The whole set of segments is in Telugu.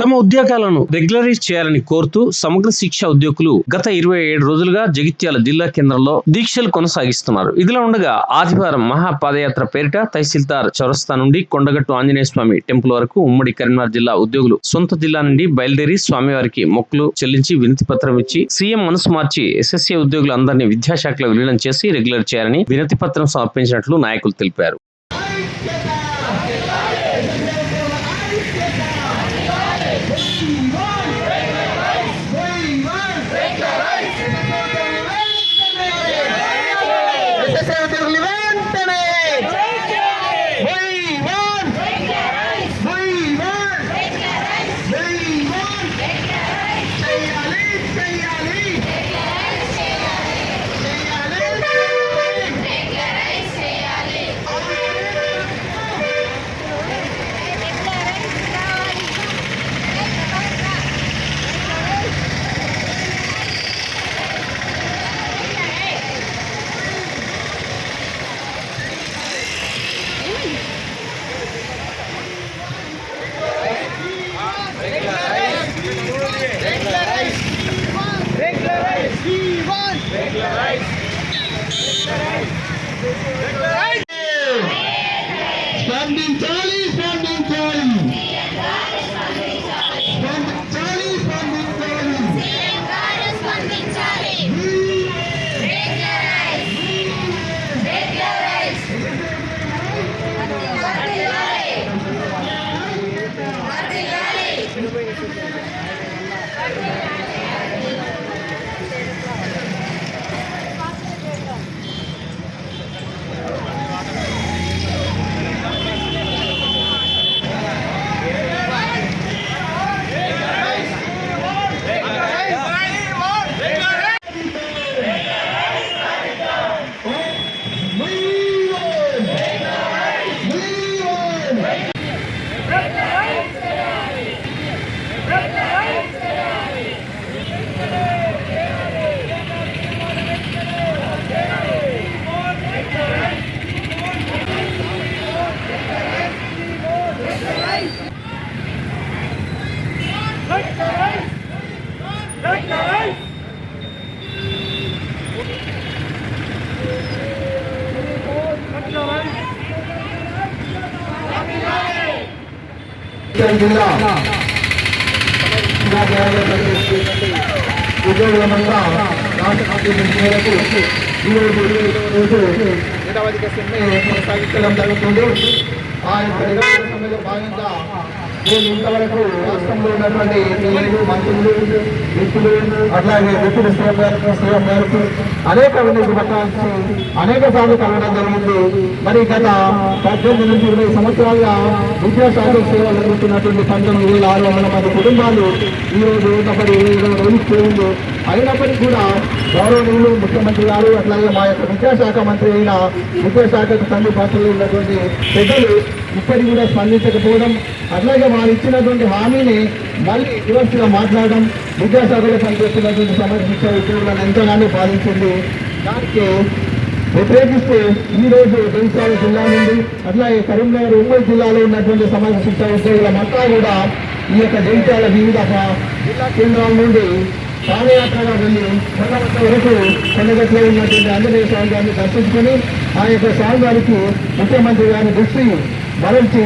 తమ ఉద్యోగాలను రెగ్యులరైజ్ చేయాలని కోరుతూ సమగ్ర శిక్ష ఉద్యోగులు గత 27 రోజులుగా జగిత్యాల జిల్లా కేంద్రంలో దీక్షలు కొనసాగిస్తున్నారు. ఇదిలా ఉండగా ఆదివారం మహాపాదయాత్ర పేరిట తహసీల్దార్ చౌరస్తా నుండి కొండగట్టు ఆంజనేయ స్వామి టెంపుల్ వరకు ఉమ్మడి కరీంనగర్ జిల్లా ఉద్యోగులు సొంత జిల్లా నుండి బయలుదేరి స్వామివారికి మొక్కులు చెల్లించి వినతి పత్రం ఇచ్చి సీఎం మనసు మార్చి ఎస్ఎస్సీ ఉద్యోగులు అందరినీ విద్యాశాఖలో విలీనం చేసి రెగ్యులర్ చేయాలని వినతి పత్రం సమర్పించినట్లు నాయకులు తెలిపారు. స్పందించాలి స్పందించాలి జిల్లా ఉద్యోగులమంతా రాష్ట్ర మేరకు ఈరోజు నిరవధిక సమ్మె కొనసాగించడం జరుగుతుంది. ఆ యొక్క సమ్మెలో భాగంగా నేను ఇంతవరకు రాష్ట్రంలో ఉన్నటువంటి మంత్రులు వ్యక్తులు అట్లాగే వ్యక్తులు సీఎం గారికి అనేక వినతి పత్రాలు అనేక సార్లు కలవడం జరిగింది. మరి గత 18 నుంచి 20 సంవత్సరాలుగా విద్యాశాఖ సేవలు అందుతున్నటువంటి 19,600 మంది కుటుంబాలు ఈరోజు ఉన్నప్పటి 20 రోజులు చేయండి. అయినప్పటికీ కూడా గౌరవనీయులు ముఖ్యమంత్రి గారు అట్లాగే మా యొక్క విద్యాశాఖ మంత్రి అయిన విద్యాశాఖకు తండ్రి పాత్రలో ఉన్నటువంటి పెద్దలు ఇప్పటికి కూడా స్పందించకపోవడం, అట్లాగే వారు ఇచ్చినటువంటి హామీని మళ్ళీ రివర్స్గా మాట్లాడడం విద్యాశాఖలో పనిచేస్తున్నటువంటి సమగ్ర శిక్ష ఉద్యోగులను ఎంతగానో బాధించింది. దానికి వ్యతిరేకిస్తూ ఈరోజు జగిత్యాల జిల్లా నుండి అట్లాగే కరీంనగర్ ఉమ్మడి జిల్లాలో ఉన్నటువంటి సమగ్ర శిక్ష ఉద్యోగులమంతా కూడా ఈ యొక్క జగిత్యాల వివిధ జిల్లా కేంద్రాల నుండి పాదయాత్రగా వెళ్ళి కొండగట్ట వరకు కొండగట్లో ఉన్నటువంటి ఆంజనేయ స్వామి గారిని దర్శించుకొని ఆ యొక్క స్వామి గారికి ముఖ్యమంత్రి గారి దృష్టి మరల్చి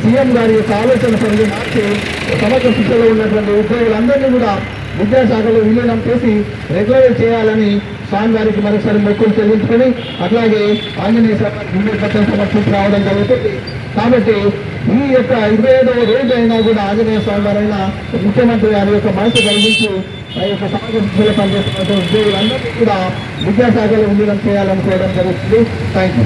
సీఎం గారి యొక్క ఆలోచన సరిగ్గా మార్చి సమగ్ర శిక్షలో ఉన్నటువంటి ఉద్యోగులందరినీ కూడా విద్యాశాఖలో విలీనం చేసి రెగ్యులర్ చేయాలని స్వామి గారికి మరోసారి మొక్కులు చెల్లించుకొని అట్లాగే ఆంజనేయ స్వామి పత్రం సమర్పించి రావడం జరుగుతుంది. కాబట్టి ఈ యొక్క 25వ రోజు అయినా కూడా ఆంజనేయ స్వామి గారైనా ముఖ్యమంత్రి గారి యొక్క మనసు కలిగించి ఆ యొక్క సమగ్ర శిక్షలో పనిచేస్తున్నటువంటి ఉద్యోగులందరినీ కూడా విద్యాశాఖలో విలీనం చేయాలనుకోవడం జరుగుతుంది. Thank you.